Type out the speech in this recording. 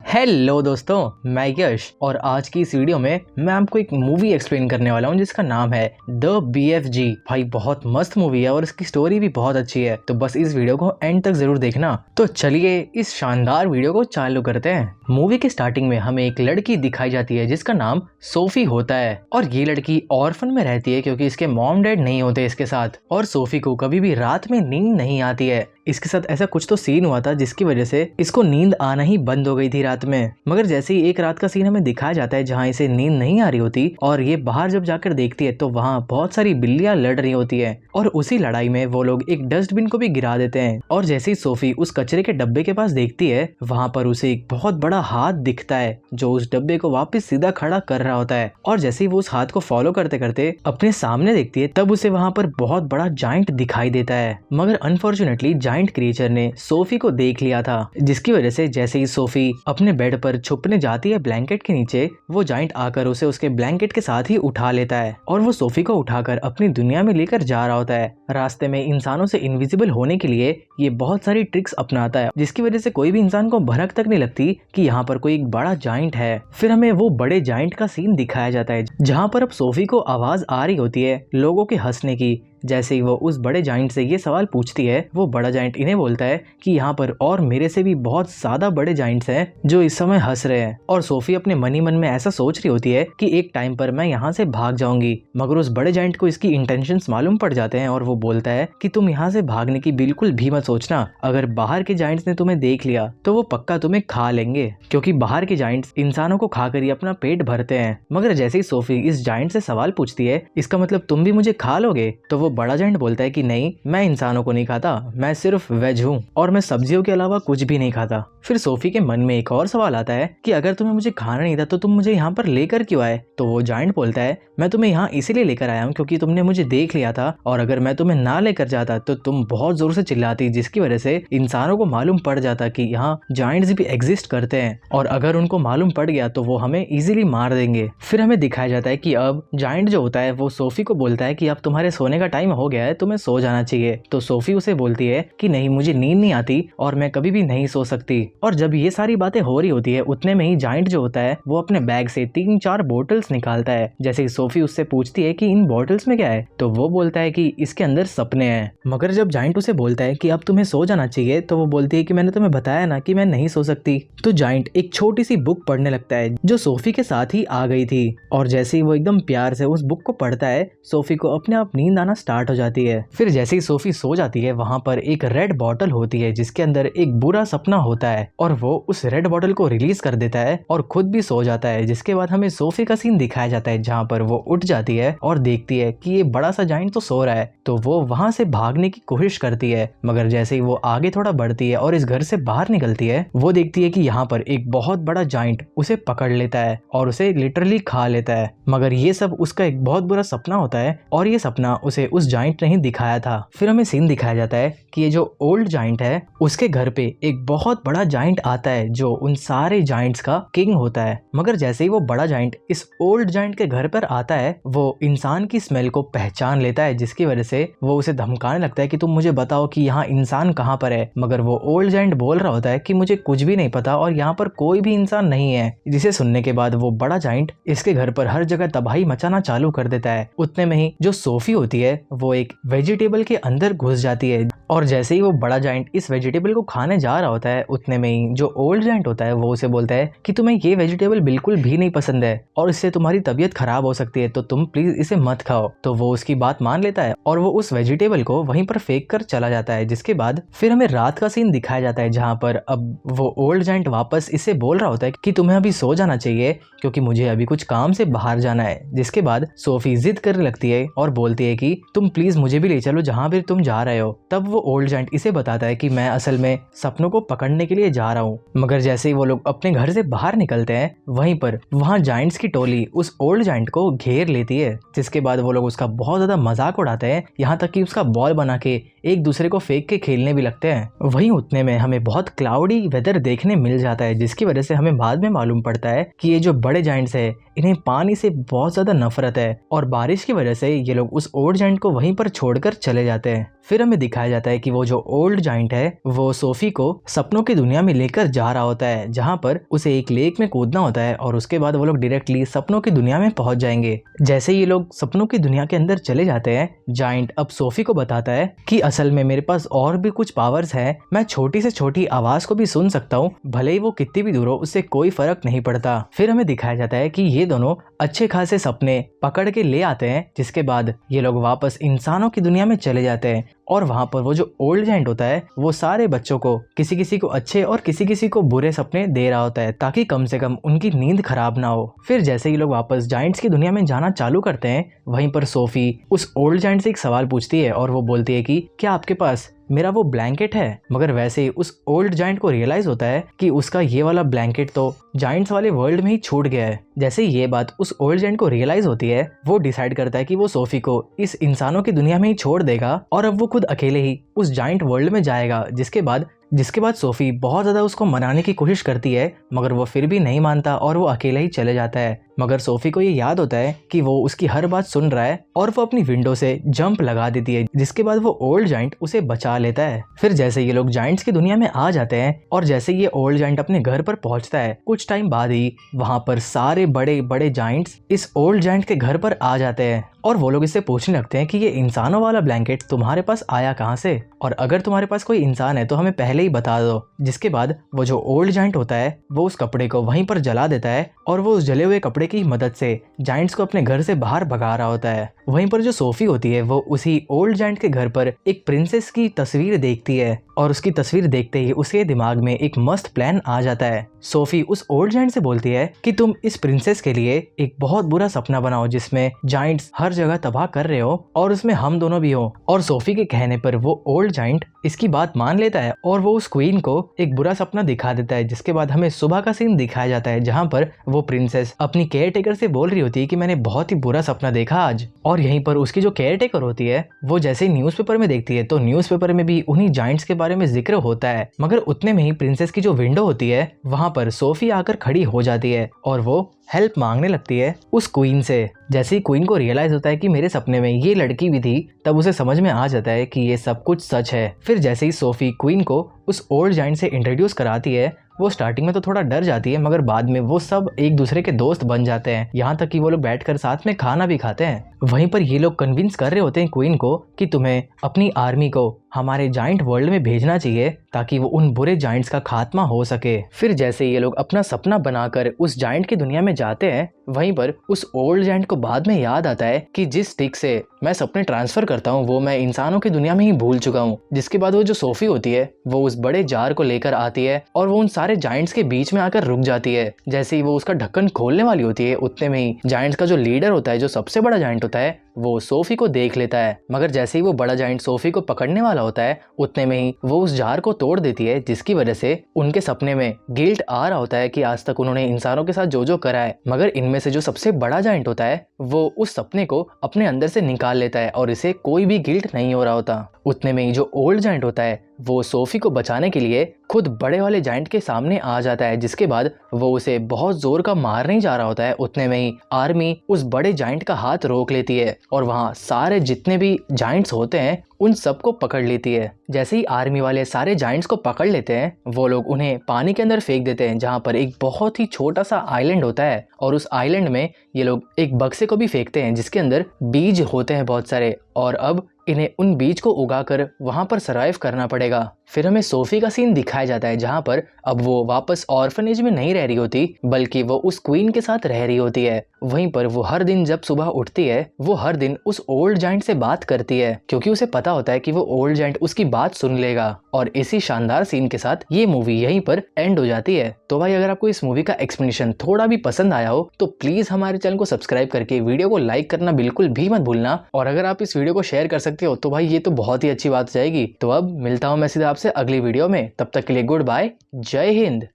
Hello दोस्तों, मैं यश और आज की इस वीडियो में मैं आपको एक मूवी एक्सप्लेन करने वाला हूँ जिसका नाम है द BFG। भाई बहुत मस्त मूवी है और इसकी स्टोरी भी बहुत अच्छी है, तो बस इस वीडियो को एंड तक जरूर देखना। तो चलिए इस शानदार वीडियो को चालू करते हैं। मूवी के स्टार्टिंग में हमें एक लड़की दिखाई जाती है जिसका नाम सोफी होता है और ये लड़की ऑर्फन में रहती है क्योंकि इसके मॉम डैड नहीं होते इसके साथ, और सोफी को कभी भी रात में नींद नहीं आती है। इसके साथ ऐसा कुछ तो सीन हुआ था जिसकी वजह से इसको नींद आना ही बंद हो गई थी रात में। मगर जैसे ही एक रात का सीन हमें दिखाया जाता है जहाँ इसे नींद नहीं आ रही होती और ये बाहर जब जाकर देखती है तो वहाँ बहुत सारी बिल्लियां लड़ रही होती है और उसी लड़ाई में वो लोग एक डस्टबिन को भी गिरा देते हैं। और जैसे ही सोफी उस कचरे के डब्बे के पास देखती है वहाँ पर उसे एक बहुत बड़ा हाथ दिखता है जो उस डब्बे को वापस सीधा खड़ा कर रहा होता है। और जैसे ही वो उस हाथ को फॉलो करते करते अपने सामने देखती है तब उसे वहाँ पर बहुत बड़ा जाइंट दिखाई देता है। मगर अनफॉर्चुनेटली जाइंट क्रिएचर ने सोफी को देख लिया था, जिसकी वजह से जैसे ही सोफी अपने बेड पर छुपने जाती है ब्लैंकेट के नीचे, वो जाइंट आकर उसे उसके ब्लैंकेट के साथ ही उठा लेता है और वो सोफी को उठाकर अपनी दुनिया में लेकर जा रहा होता है। रास्ते में इंसानों से इनविजिबल होने के लिए ये बहुत सारी ट्रिक्स अपनाता है जिसकी वजह से कोई भी इंसान को भनक तक नहीं लगती कि यहाँ पर कोई एक बड़ा जाइंट है। फिर हमें वो बड़े जाइंट का सीन दिखाया जाता है जहाँ पर अब सोफी को आवाज आ रही होती है लोगों के हंसने की। जैसे ही वो उस बड़े जाइंट से ये सवाल पूछती है वो बड़ा जाइंट इन्हें बोलता है कि यहाँ पर और मेरे से भी बहुत ज्यादा बड़े जाइंट्स हैं जो इस समय हंस रहे हैं। और सोफी अपने मन ही मन में ऐसा सोच रही होती है कि एक टाइम पर मैं यहाँ से भाग जाऊंगी। मगर उस बड़े जाइंट को इसकी इंटेंशंस मालूम पड़ जाते हैं और वो बोलता है कि तुम यहाँ से भागने की बिल्कुल भी मत सोचना, अगर बाहर के जाइंट्स ने तुम्हें देख लिया तो वो पक्का तुम्हें खा लेंगे, क्योंकि बाहर के जाइंट्स इंसानों को खाकर ही अपना पेट भरते हैं। मगर जैसे ही सोफी इस जाइंट से सवाल पूछती है इसका मतलब तुम भी मुझे खा लोगे, तो वो बड़ा जाइंट बोलता है कि नहीं, मैं इंसानों को नहीं खाता, मैं सिर्फ वेज हूँ और मैं सब्जियों के अलावा कुछ भी नहीं खाता। फिर सोफी के मन में एक और सवाल आता है कि अगर तुम्हें मुझे खाना नहीं था तो तुम मुझे यहाँ पर लेकर क्यों आए। तो वो जाइंट बोलता है मैं तुम्हें यहाँ इसीलिए लेकर आया हूँ क्योंकि तुमने मुझे देख लिया था और अगर मैं तुम्हें ना लेकर जाता तो तुम बहुत जोर से चिल्लाती, जिसकी वजह से इंसानों को मालूम पड़ जाता कि यहाँ जाइंट्स भी एग्जिस्ट करते हैं और अगर उनको मालूम पड़ गया तो वो हमें इजीली मार देंगे। फिर हमें दिखाया जाता है कि अब जाइंट जो होता है वो सोफी को बोलता है कि अब तुम्हारे सोने का टाइम हो गया है, तुम्हें सो जाना चाहिए। तो सोफी उसे बोलती है कि नहीं, मुझे नींद नहीं आती और मैं कभी भी नहीं सो सकती। और जब ये सारी बातें हो रही होती है उतने में ही जाइंट जो होता है वो अपने बैग से 3-4 बोतल्स निकालता है। जैसे ही सोफी उससे पूछती है कि इन बोतल्स में क्या है, तो वो बोलता है कि इसके अंदर सपने हैं। मगर जब जाइंट उसे बोलता है कि अब तुम्हें सो जाना चाहिए तो वो बोलती है कि मैंने तुम्हें बताया ना कि मैं नहीं सो सकती। तो जाइंट एक छोटी सी बुक पढ़ने लगता है जो सोफी के साथ ही आ गई थी और जैसे ही वो एकदम प्यार से उस बुक को पढ़ता है सोफी को अपने आप नींद आना स्टार्ट हो जाती है। फिर जैसे ही सोफी सो जाती है वहाँ पर एक रेड बॉटल होती है जिसके अंदर एक बुरा सपना होता है और वो उस रेड बॉटल को रिलीज कर देता है और खुद भी सो जाता है। जिसके बाद हमें सोफी का सीन दिखाया जाता है जहाँ पर वो उठ जाती है और देखती है कि ये बड़ा सा जाइंट तो सो रहा है, तो वो वहाँ से भागने की कोशिश करती है। मगर जैसे ही वो आगे थोड़ा बढ़ती है और इस घर से बाहर निकलती है वो देखती है कि यहाँ पर एक बहुत बड़ा जाइंट उसे पकड़ लेता है और उसे लिटरली खा लेता है। मगर ये सब उसका एक बहुत बुरा सपना होता है और ये सपना उसे उस जाइंट ने ही दिखाया था। फिर हमें सीन दिखाया जाता है कि ये जो ओल्ड जाइंट है उसके घर पे एक बहुत बड़ा जाइंट आता है जो उन सारे जाइंट्स का किंग होता है। मगर जैसे ही वो बड़ा जाइंट इस ओल्ड जाइंट के घर पर आता है वो इंसान की स्मेल को पहचान लेता है, जिसकी वजह से वो उसे धमकाने लगता है कि तुम मुझे बताओ कि यहाँ इंसान कहाँ पर है। मगर वो ओल्ड जाइंट बोल रहा होता है कि मुझे कुछ भी नहीं पता और यहाँ पर कोई भी इंसान नहीं है। जिसे सुनने के बाद वो बड़ा जाइंट इसके घर पर हर जगह तबाही मचाना चालू कर देता है। उतने में ही जो सोफी होती है वो एक वेजिटेबल के अंदर घुस जाती है और जैसे ही वो बड़ा जाइंट इस वेजिटेबल को खाने जा रहा होता है उतने में ही जो ओल्ड जाइंट होता है वो उसे बोलता है कि तुम्हें ये वेजिटेबल बिल्कुल भी नहीं पसंद है और इससे तुम्हारी तबीयत खराब हो सकती है, तो तुम प्लीज इसे मत खाओ। तो वो उसकी बात मान लेता है और वो उस वेजिटेबल को वहीं पर फेंक कर चला जाता है। जिसके बाद फिर हमें रात का सीन दिखाया जाता है जहाँ पर अब वो ओल्ड जाइंट वापस इसे बोल रहा होता है कि तुम्हें अभी सो जाना चाहिए क्योंकि मुझे अभी कुछ काम से बाहर जाना है। जिसके बाद सोफी जिद करने लगती है और बोलती है कि तुम प्लीज मुझे भी ले चलो जहाँ भी तुम जा रहे हो। तब वो ओल्ड जाइंट इसे बताता है कि मैं असल में सपनों को पकड़ने के लिए जा रहा हूँ। मगर जैसे ही वो लोग अपने घर से बाहर निकलते हैं वहीं पर वहाँ जाइंट्स की टोली उस ओल्ड जाइंट को घेर लेती है। जिसके बाद वो लोग उसका बहुत ज्यादा मजाक उड़ाते हैं, यहाँ तक कि उसका बॉल बना के एक दूसरे को फेंक के खेलने भी लगते हैं। वहीं उतने में हमें बहुत क्लाउडी वेदर देखने मिल जाता है, जिसकी वजह से हमें बाद में मालूम पड़ता है कि ये जो बड़े जाइंट्स है इन्हें पानी से बहुत ज्यादा नफरत है और बारिश की वजह से ये लोग उस ओल्ड जाइंट को वहीं पर छोड़कर चले जाते हैं। फिर हमें दिखाया जाता है कि वो जो ओल्ड जाइंट है वो सोफी को सपनों की दुनिया में लेकर जा रहा होता है, जहाँ पर उसे एक लेक में कूदना होता है और उसके बाद वो लोग डायरेक्टली सपनों की दुनिया में पहुंच जाएंगे। जैसे ये लोग सपनों की दुनिया के अंदर चले जाते हैं, जाइंट अब सोफी को बताता है कि असल में मेरे पास और भी कुछ पावर्स हैं, मैं छोटी से छोटी आवाज को भी सुन सकता हूँ, भले ही वो कितनी भी दूर हो उससे कोई फर्क नहीं पड़ता। फिर हमें दिखाया जाता है कि ये दोनों अच्छे खासे सपने पकड़ के ले आते हैं, जिसके बाद ये लोग वापस इंसानों की दुनिया में चले जाते हैं और वहाँ पर वो जो ओल्ड जाइंट होता है वो सारे बच्चों को किसी किसी को अच्छे और किसी किसी को बुरे सपने दे रहा होता है, ताकि कम से कम उनकी नींद खराब ना हो। फिर जैसे ही लोग वापस जाइंट्स की दुनिया में जाना चालू करते हैं, वहीं पर सोफी उस ओल्ड जाइंट से एक सवाल पूछती है और वो बोलती है कि क्या आपके पास मेरा वो ब्लैंकेट है। मगर वैसे ही उस ओल्ड जाइंट को रियलाइज होता है कि उसका ये वाला ब्लैंकेट तो जाइंट्स वाले वर्ल्ड में ही छूट गया है। जैसे ये बात उस ओल्ड जाइंट को रियलाइज होती है, वो डिसाइड करता है कि वो सोफी को इस इंसानों की दुनिया में ही छोड़ देगा और अब वो खुद अकेले ही उस जाइंट वर्ल्ड में जाएगा। जिसके बाद सोफी बहुत ज्यादा उसको मनाने की कोशिश करती है, मगर वो फिर भी नहीं मानता और वो अकेले ही चले जाता है। मगर सोफी को ये याद होता है कि वो उसकी हर बात सुन रहा है और वो अपनी विंडो से जंप लगा देती है, जिसके बाद वो ओल्ड जाइंट उसे बचा लेता है। फिर जैसे ये लोग जाइंट्स की दुनिया में आ जाते हैं और जैसे ये ओल्ड जाइंट अपने घर पर पहुंचता है, कुछ टाइम बाद ही वहां पर सारे बड़े बड़े जाइंट्स इस ओल्ड जाइंट के घर पर आ जाते हैं और वो लोग इससे पूछने लगते हैं कि ये इंसानों वाला ब्लैंकेट तुम्हारे पास आया कहाँ से, और अगर तुम्हारे पास कोई इंसान है तो हमें पहले ही बता दो। जिसके बाद वो जो ओल्ड जाइंट होता है वो उस कपड़े को वहीं पर जला देता है और वो उस जले हुए कपड़े की मदद से जाइंट्स को अपने घर से बाहर भगा रहा होता है। वहीं पर जो सोफी होती है वो उसी ओल्ड जाइंट के घर पर एक प्रिंसेस की तस्वीर देखती है और उसकी तस्वीर देखते ही उसके दिमाग में एक मस्त प्लान आ जाता है। सोफी उस ओल्ड जाइंट से बोलती है कि तुम इस प्रिंसेस के लिए एक बहुत बुरा सपना बनाओ जिसमें जाइंट्स हर जगह तबाह कर रहे हो और उसमें हम दोनों भी हो। और सोफी के कहने पर वो ओल्ड जाइंट इसकी बात मान लेता है और वो उस क्वीन को एक बुरा सपना दिखा देता है। जिसके बाद हमें सुबह का सीन दिखाया जाता है, जहाँ पर वो प्रिंसेस अपनी केयर टेकर से बोल रही होती है कि मैंने बहुत ही बुरा सपना देखा आज। और यहीं पर उसकी जो केयर टेकर होती है वो जैसे ही न्यूज़पेपर में देखती है तो न्यूज़पेपर में भी उन्हीं जाइंट्स के बारे में जिक्र होता है। मगर उतने में ही प्रिंसेस की जो विंडो होती है वहां पर सोफी आकर खड़ी हो जाती है और वो हेल्प मांगने लगती है उस क्वीन से। जैसे ही क्वीन को रियलाइज होता है कि मेरे सपने में ये लड़की भी थी, तब उसे समझ में आ जाता है कि ये सब कुछ सच है। फिर जैसे ही सोफी क्वीन को उस ओल्ड जाइंट से इंट्रोड्यूस कराती है, वो स्टार्टिंग में तो थोड़ा डर जाती है, मगर बाद में वो सब एक दूसरे के दोस्त बन जाते हैं, यहाँ तक कि वो लोग बैठकर साथ में खाना भी खाते हैं। वहीं पर ये लोग कन्विंस कर रहे होते हैं क्वीन को कि तुम्हें अपनी आर्मी को हमारे जाइंट वर्ल्ड में भेजना चाहिए ताकि वो उन बुरे जाइंट्स का खात्मा हो सके। फिर जैसे ये लोग अपना सपना बनाकर उस जाइंट की दुनिया में जाते हैं, वहीं पर उस ओल्ड जाइंट को बाद में याद आता है कि जिस स्टिक से मैं सपने ट्रांसफर करता हूँ वो मैं इंसानों की दुनिया में ही भूल चुका हूँ। जिसके बाद वो जो सोफी होती है वो उस बड़े जार को लेकर आती है और वो उन सारे जाइंट्स के बीच में आकर रुक जाती है। जैसे ही वो उसका ढक्कन खोलने वाली होती है, उतने में ही जाइंट्स का जो लीडर होता है, जो सबसे बड़ा जाइंट होता है, वो सोफी को देख लेता है। मगर जैसे ही वो बड़ा जाइंट सोफी को पकड़ने वाला होता है, उतने में ही वो उस जार को तोड़ देती है, जिसकी वजह से उनके सपने में गिल्ट आ रहा होता है कि आज तक उन्होंने इंसानों के साथ जो जो करा है। मगर इनमें से जो सबसे बड़ा जाइंट होता है वो उस सपने को अपने अंदर से निकाल लेता है और इसे कोई भी गिल्ट नहीं हो रहा होता। उतने में ही जो ओल्ड जाइंट होता है वो सोफी को बचाने के लिए खुद बड़े वाले जाइंट के सामने आ जाता है, जिसके बाद वो उसे बहुत जोर का मारने जा रहा होता है। उतने में ही आर्मी उस बड़े जाइंट का हाथ रोक लेती है और वहाँ सारे जितने भी जाइंट्स होते हैं उन सबको पकड़ लेती है। जैसे ही आर्मी वाले सारे जाइंट्स को पकड़ लेते हैं, वो लोग उन्हें पानी के अंदर फेंक देते हैं, जहाँ पर एक बहुत ही छोटा सा आइलैंड होता है और उस आइलैंड में ये लोग एक बक्से को भी फेंकते हैं जिसके अंदर बीज होते हैं बहुत सारे, और अब इन्हें उन बीज को उगाकर वहां पर सरवाइव करना पड़ेगा। फिर हमें सोफी का सीन दिखाया जाता है, जहां पर अब वो वापस ऑर्फनेज में नहीं रह रही होती बल्कि वो उस क्वीन के साथ रह रही होती है। वहीं पर वो हर दिन जब सुबह उठती है वो हर दिन उस ओल्ड जाइंट से बात करती है, क्योंकि उसे पता होता है कि वो ओल्ड जाइंट उसकी बात सुन लेगा। और इसी शानदार सीन के साथ ये मूवी यहीं पर एंड हो जाती है। तो भाई अगर आपको इस मूवी का एक्सप्लेनेशन थोड़ा भी पसंद आया हो तो प्लीज हमारे चैनल को सब्सक्राइब करके वीडियो को लाइक करना बिल्कुल भी मत भूलना, और अगर आप इस वीडियो को शेयर कर सकते हो तो भाई ये तो बहुत ही अच्छी बात हो जाएगी। तो अब मिलता हूँ मैं सीधा आपसे अगली वीडियो में, तब तक के लिए गुड बाय, जय हिंद।